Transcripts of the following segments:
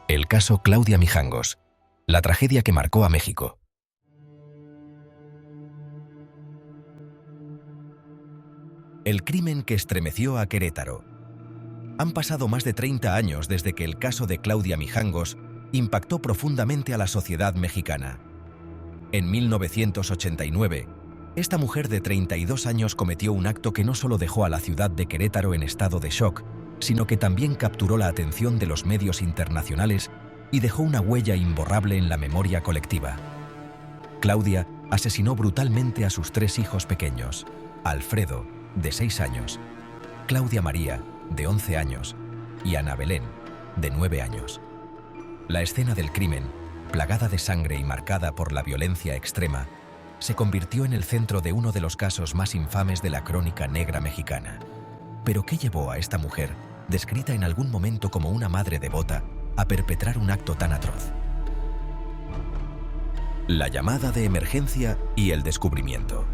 El caso Claudia Mijangos, la tragedia que marcó a México. El crimen que estremeció a Querétaro. Han pasado más de 30 años desde que el caso de Claudia Mijangos impactó profundamente a la sociedad mexicana. En 1989, esta mujer de 32 años cometió un acto que no solo dejó a la ciudad de Querétaro en estado de shock, sino que también capturó la atención de los medios internacionales y dejó una huella imborrable en la memoria colectiva. Claudia asesinó brutalmente a sus 3 hijos pequeños: Alfredo, de 6 años, Claudia María, de 11 años, y Ana Belén, de 9 años. La escena del crimen, plagada de sangre y marcada por la violencia extrema, se convirtió en el centro de uno de los casos más infames de la crónica negra mexicana. ¿Pero qué llevó a esta mujer, descrita en algún momento como una madre devota, a perpetrar un acto tan atroz? La llamada de emergencia y el descubrimiento.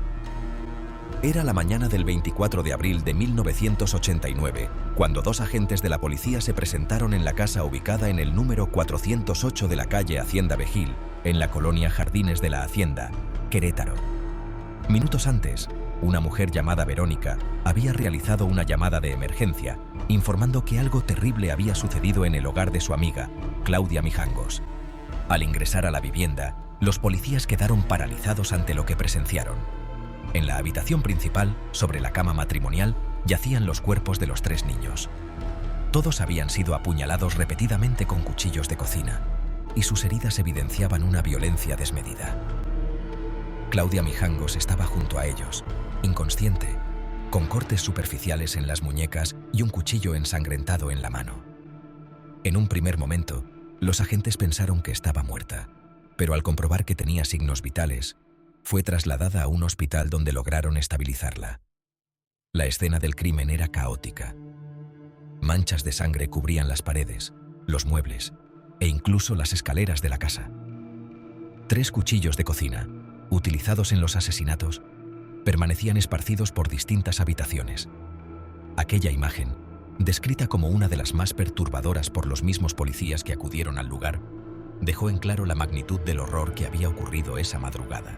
Era la mañana del 24 de abril de 1989, cuando 2 agentes de la policía se presentaron en la casa ubicada en el número 408 de la calle Hacienda Vejil, en la colonia Jardines de la Hacienda, Querétaro. Minutos antes, una mujer llamada Verónica había realizado una llamada de emergencia, informando que algo terrible había sucedido en el hogar de su amiga, Claudia Mijangos. Al ingresar a la vivienda, los policías quedaron paralizados ante lo que presenciaron. En la habitación principal, sobre la cama matrimonial, yacían los cuerpos de los 3 niños. Todos habían sido apuñalados repetidamente con cuchillos de cocina, y sus heridas evidenciaban una violencia desmedida. Claudia Mijangos estaba junto a ellos, inconsciente, con cortes superficiales en las muñecas y un cuchillo ensangrentado en la mano. En un primer momento, los agentes pensaron que estaba muerta, pero al comprobar que tenía signos vitales, fue trasladada a un hospital donde lograron estabilizarla. La escena del crimen era caótica. Manchas de sangre cubrían las paredes, los muebles e incluso las escaleras de la casa. 3 cuchillos de cocina, utilizados en los asesinatos, permanecían esparcidos por distintas habitaciones. Aquella imagen, descrita como una de las más perturbadoras por los mismos policías que acudieron al lugar, dejó en claro la magnitud del horror que había ocurrido esa madrugada.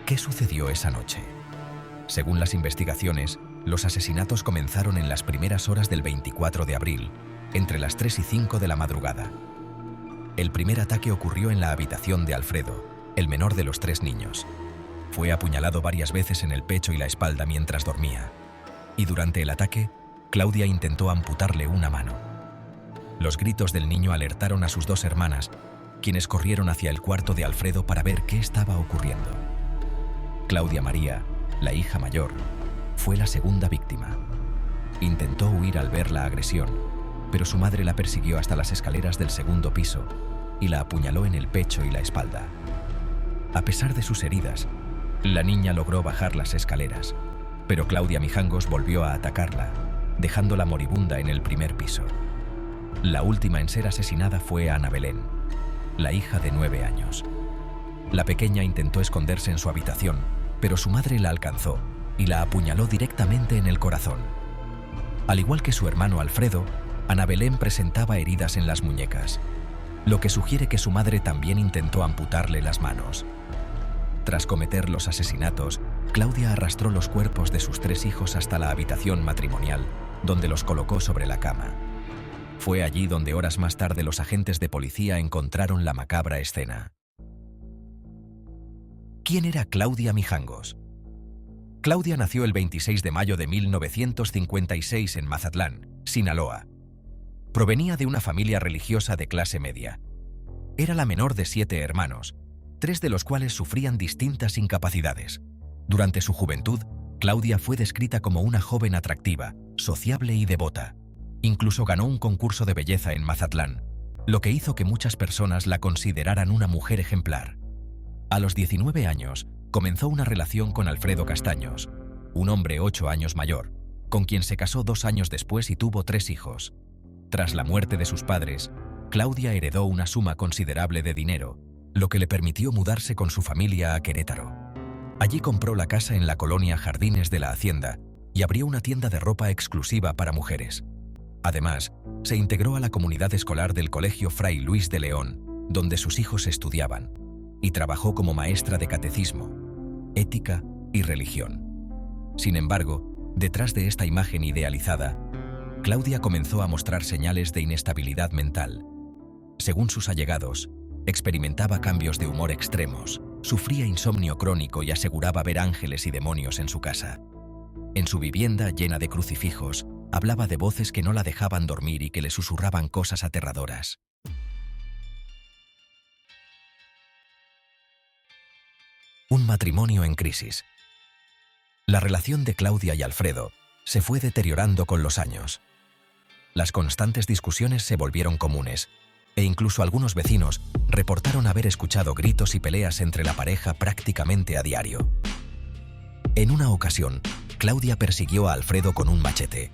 ¿Qué sucedió esa noche? Según las investigaciones, los asesinatos comenzaron en las primeras horas del 24 de abril, entre las 3 y 5 de la madrugada. El primer ataque ocurrió en la habitación de Alfredo, el menor de los 3 niños. Fue apuñalado varias veces en el pecho y la espalda mientras dormía. Y durante el ataque, Claudia intentó amputarle una mano. Los gritos del niño alertaron a sus 2 hermanas, quienes corrieron hacia el cuarto de Alfredo para ver qué estaba ocurriendo. Claudia María, la hija mayor, fue la segunda víctima. Intentó huir al ver la agresión, pero su madre la persiguió hasta las escaleras del segundo piso y la apuñaló en el pecho y la espalda. A pesar de sus heridas, la niña logró bajar las escaleras, pero Claudia Mijangos volvió a atacarla, dejándola moribunda en el primer piso. La última en ser asesinada fue Ana Belén, la hija de 9 años. La pequeña intentó esconderse en su habitación, pero su madre la alcanzó y la apuñaló directamente en el corazón. Al igual que su hermano Alfredo, Ana Belén presentaba heridas en las muñecas, lo que sugiere que su madre también intentó amputarle las manos. Tras cometer los asesinatos, Claudia arrastró los cuerpos de sus 3 hijos hasta la habitación matrimonial, donde los colocó sobre la cama. Fue allí donde horas más tarde los agentes de policía encontraron la macabra escena. ¿Quién era Claudia Mijangos? Claudia nació el 26 de mayo de 1956 en Mazatlán, Sinaloa. Provenía de una familia religiosa de clase media. Era la menor de 7 hermanos, 3 de los cuales sufrían distintas incapacidades. Durante su juventud, Claudia fue descrita como una joven atractiva, sociable y devota. Incluso ganó un concurso de belleza en Mazatlán, lo que hizo que muchas personas la consideraran una mujer ejemplar. A los 19 años, comenzó una relación con Alfredo Castaños, un hombre 8 años mayor, con quien se casó 2 años después y tuvo 3 hijos. Tras la muerte de sus padres, Claudia heredó una suma considerable de dinero, lo que le permitió mudarse con su familia a Querétaro. Allí compró la casa en la colonia Jardines de la Hacienda y abrió una tienda de ropa exclusiva para mujeres. Además, se integró a la comunidad escolar del Colegio Fray Luis de León, donde sus hijos estudiaban, y trabajó como maestra de catecismo, ética y religión. Sin embargo, detrás de esta imagen idealizada, Claudia comenzó a mostrar señales de inestabilidad mental. Según sus allegados, experimentaba cambios de humor extremos, sufría insomnio crónico y aseguraba ver ángeles y demonios en su casa. En su vivienda, llena de crucifijos, hablaba de voces que no la dejaban dormir y que le susurraban cosas aterradoras. Un matrimonio en crisis. La relación de Claudia y Alfredo se fue deteriorando con los años. Las constantes discusiones se volvieron comunes, e incluso algunos vecinos reportaron haber escuchado gritos y peleas entre la pareja prácticamente a diario. En una ocasión, Claudia persiguió a Alfredo con un machete,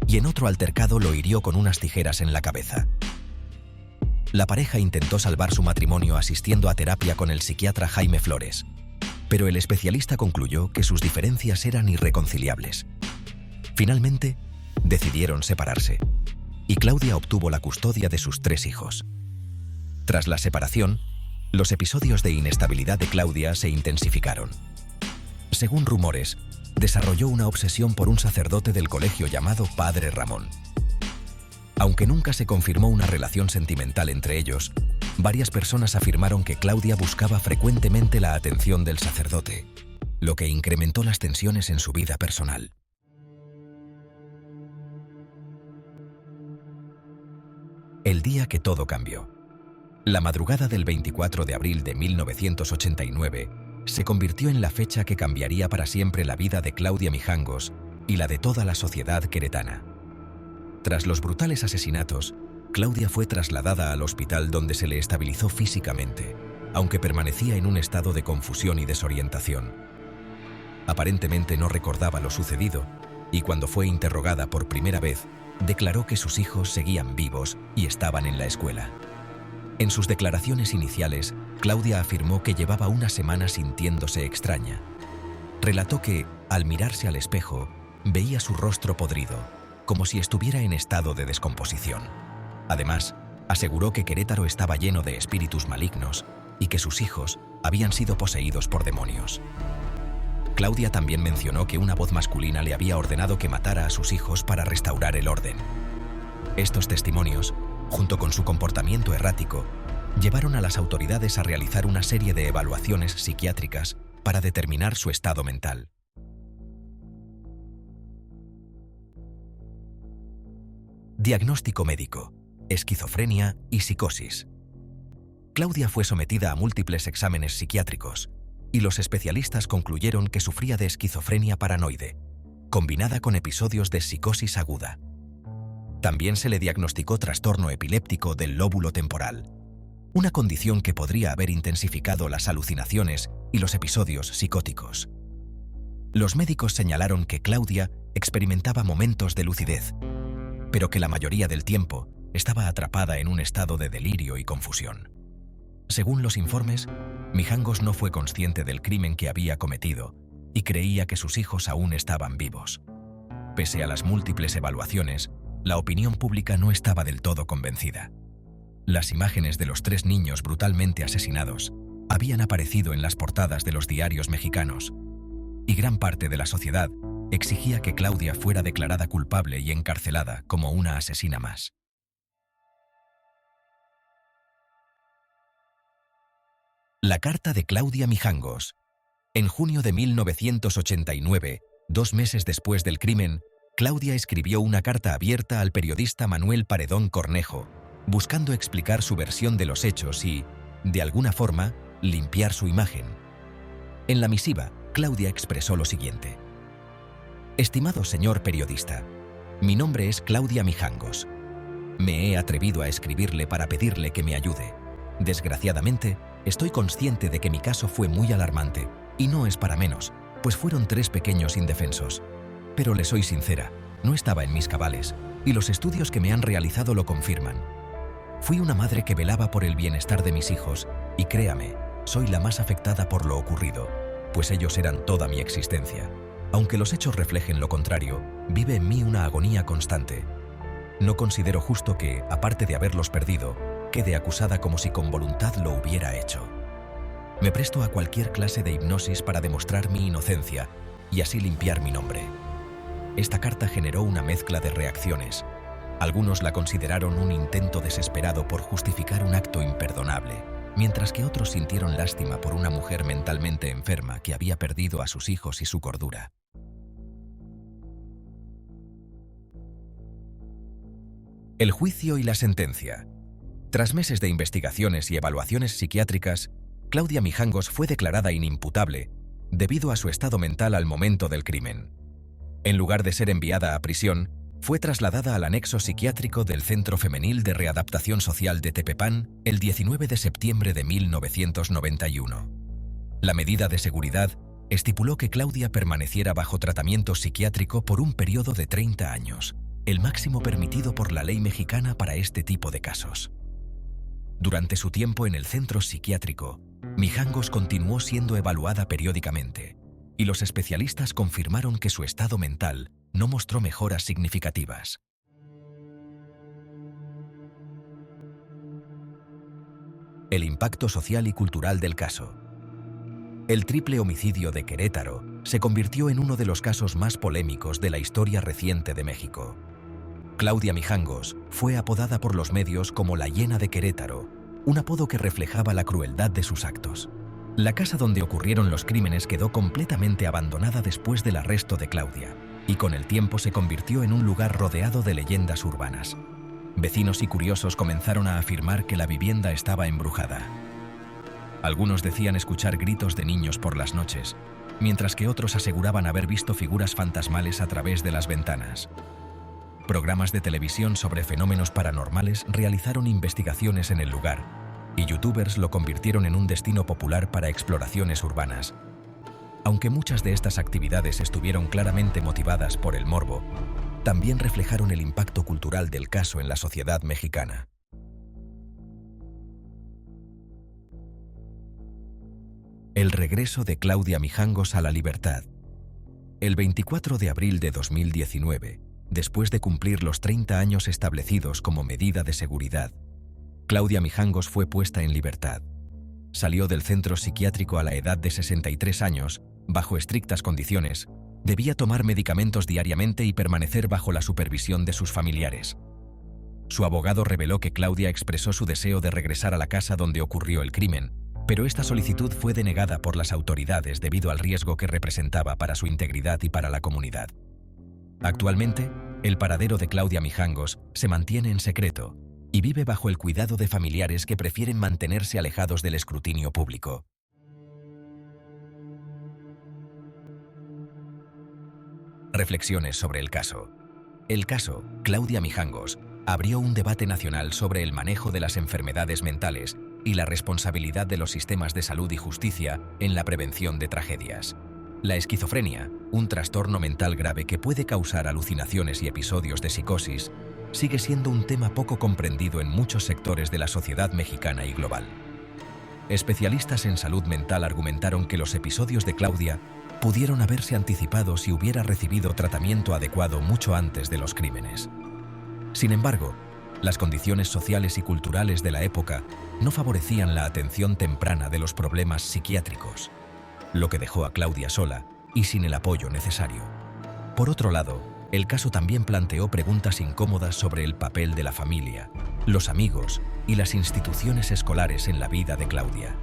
y en otro altercado lo hirió con unas tijeras en la cabeza. La pareja intentó salvar su matrimonio asistiendo a terapia con el psiquiatra Jaime Flores, pero el especialista concluyó que sus diferencias eran irreconciliables. Finalmente, decidieron separarse, y Claudia obtuvo la custodia de sus 3 hijos. Tras la separación, los episodios de inestabilidad de Claudia se intensificaron. Según rumores, desarrolló una obsesión por un sacerdote del colegio llamado Padre Ramón. Aunque nunca se confirmó una relación sentimental entre ellos, varias personas afirmaron que Claudia buscaba frecuentemente la atención del sacerdote, lo que incrementó las tensiones en su vida personal. El día que todo cambió. La madrugada del 24 de abril de 1989 se convirtió en la fecha que cambiaría para siempre la vida de Claudia Mijangos y la de toda la sociedad queretana. Tras los brutales asesinatos, Claudia fue trasladada al hospital donde se le estabilizó físicamente, aunque permanecía en un estado de confusión y desorientación. Aparentemente no recordaba lo sucedido, y cuando fue interrogada por primera vez, declaró que sus hijos seguían vivos y estaban en la escuela. En sus declaraciones iniciales, Claudia afirmó que llevaba una semana sintiéndose extraña. Relató que, al mirarse al espejo, veía su rostro podrido, como si estuviera en estado de descomposición. Además, aseguró que Querétaro estaba lleno de espíritus malignos y que sus hijos habían sido poseídos por demonios. Claudia también mencionó que una voz masculina le había ordenado que matara a sus hijos para restaurar el orden. Estos testimonios, junto con su comportamiento errático, llevaron a las autoridades a realizar una serie de evaluaciones psiquiátricas para determinar su estado mental. Diagnóstico médico: esquizofrenia y psicosis. Claudia fue sometida a múltiples exámenes psiquiátricos, y los especialistas concluyeron que sufría de esquizofrenia paranoide, combinada con episodios de psicosis aguda. También se le diagnosticó trastorno epiléptico del lóbulo temporal, una condición que podría haber intensificado las alucinaciones y los episodios psicóticos. Los médicos señalaron que Claudia experimentaba momentos de lucidez, pero que la mayoría del tiempo estaba atrapada en un estado de delirio y confusión. Según los informes, Mijangos no fue consciente del crimen que había cometido y creía que sus hijos aún estaban vivos. Pese a las múltiples evaluaciones, la opinión pública no estaba del todo convencida. Las imágenes de los 3 niños brutalmente asesinados habían aparecido en las portadas de los diarios mexicanos, y gran parte de la sociedad exigía que Claudia fuera declarada culpable y encarcelada como una asesina más. La carta de Claudia Mijangos. En junio de 1989, 2 meses después del crimen, Claudia escribió una carta abierta al periodista Manuel Paredón Cornejo, buscando explicar su versión de los hechos y, de alguna forma, limpiar su imagen. En la misiva, Claudia expresó lo siguiente: Estimado señor periodista, mi nombre es Claudia Mijangos. Me he atrevido a escribirle para pedirle que me ayude. Desgraciadamente, estoy consciente de que mi caso fue muy alarmante, y no es para menos, pues fueron 3 pequeños indefensos. Pero le soy sincera, no estaba en mis cabales, y los estudios que me han realizado lo confirman. Fui una madre que velaba por el bienestar de mis hijos, y créame, soy la más afectada por lo ocurrido, pues ellos eran toda mi existencia. Aunque los hechos reflejen lo contrario, vive en mí una agonía constante. No considero justo que, aparte de haberlos perdido, quede acusada como si con voluntad lo hubiera hecho. Me presto a cualquier clase de hipnosis para demostrar mi inocencia y así limpiar mi nombre. Esta carta generó una mezcla de reacciones. Algunos la consideraron un intento desesperado por justificar un acto imperdonable, mientras que otros sintieron lástima por una mujer mentalmente enferma que había perdido a sus hijos y su cordura. El juicio y la sentencia. Tras meses de investigaciones y evaluaciones psiquiátricas, Claudia Mijangos fue declarada inimputable debido a su estado mental al momento del crimen. En lugar de ser enviada a prisión, fue trasladada al anexo psiquiátrico del Centro Femenil de Readaptación Social de Tepepán el 19 de septiembre de 1991. La medida de seguridad estipuló que Claudia permaneciera bajo tratamiento psiquiátrico por un periodo de 30 años, el máximo permitido por la ley mexicana para este tipo de casos. Durante su tiempo en el centro psiquiátrico, Mijangos continuó siendo evaluada periódicamente, y los especialistas confirmaron que su estado mental no mostró mejoras significativas. El impacto social y cultural del caso. El triple homicidio de Querétaro se convirtió en uno de los casos más polémicos de la historia reciente de México. Claudia Mijangos fue apodada por los medios como la hiena de Querétaro, un apodo que reflejaba la crueldad de sus actos. La casa donde ocurrieron los crímenes quedó completamente abandonada después del arresto de Claudia, y con el tiempo se convirtió en un lugar rodeado de leyendas urbanas. Vecinos y curiosos comenzaron a afirmar que la vivienda estaba embrujada. Algunos decían escuchar gritos de niños por las noches, mientras que otros aseguraban haber visto figuras fantasmales a través de las ventanas. Programas de televisión sobre fenómenos paranormales realizaron investigaciones en el lugar, y youtubers lo convirtieron en un destino popular para exploraciones urbanas. Aunque muchas de estas actividades estuvieron claramente motivadas por el morbo, también reflejaron el impacto cultural del caso en la sociedad mexicana. El regreso de Claudia Mijangos a la libertad. El 24 de abril de 2019, después de cumplir los 30 años establecidos como medida de seguridad, Claudia Mijangos fue puesta en libertad. Salió del centro psiquiátrico a la edad de 63 años, bajo estrictas condiciones. Debía tomar medicamentos diariamente y permanecer bajo la supervisión de sus familiares. Su abogado reveló que Claudia expresó su deseo de regresar a la casa donde ocurrió el crimen, pero esta solicitud fue denegada por las autoridades debido al riesgo que representaba para su integridad y para la comunidad. Actualmente, el paradero de Claudia Mijangos se mantiene en secreto y vive bajo el cuidado de familiares que prefieren mantenerse alejados del escrutinio público. Reflexiones sobre el caso. El caso Claudia Mijangos abrió un debate nacional sobre el manejo de las enfermedades mentales y la responsabilidad de los sistemas de salud y justicia en la prevención de tragedias. La esquizofrenia, un trastorno mental grave que puede causar alucinaciones y episodios de psicosis, sigue siendo un tema poco comprendido en muchos sectores de la sociedad mexicana y global. Especialistas en salud mental argumentaron que los episodios de Claudia pudieron haberse anticipado si hubiera recibido tratamiento adecuado mucho antes de los crímenes. Sin embargo, las condiciones sociales y culturales de la época no favorecían la atención temprana de los problemas psiquiátricos, lo que dejó a Claudia sola y sin el apoyo necesario. Por otro lado, el caso también planteó preguntas incómodas sobre el papel de la familia, los amigos y las instituciones escolares en la vida de Claudia.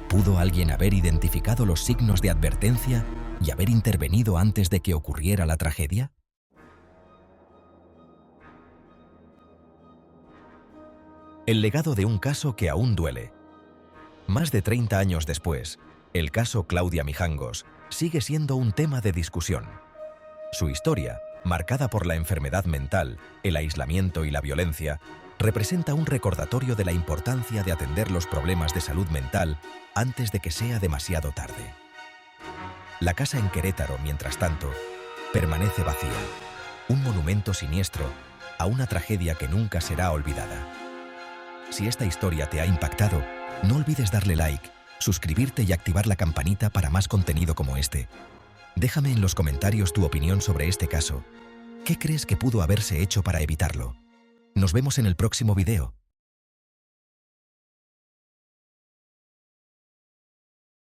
¿Pudo alguien haber identificado los signos de advertencia y haber intervenido antes de que ocurriera la tragedia? El legado de un caso que aún duele. Más de 30 años después, el caso Claudia Mijangos sigue siendo un tema de discusión. Su historia, marcada por la enfermedad mental, el aislamiento y la violencia, representa un recordatorio de la importancia de atender los problemas de salud mental antes de que sea demasiado tarde. La casa en Querétaro, mientras tanto, permanece vacía, un monumento siniestro a una tragedia que nunca será olvidada. Si esta historia te ha impactado, no olvides darle like, suscribirte y activar la campanita para más contenido como este. Déjame en los comentarios tu opinión sobre este caso ¿Qué crees que pudo haberse hecho para evitarlo? Nos vemos en el próximo video.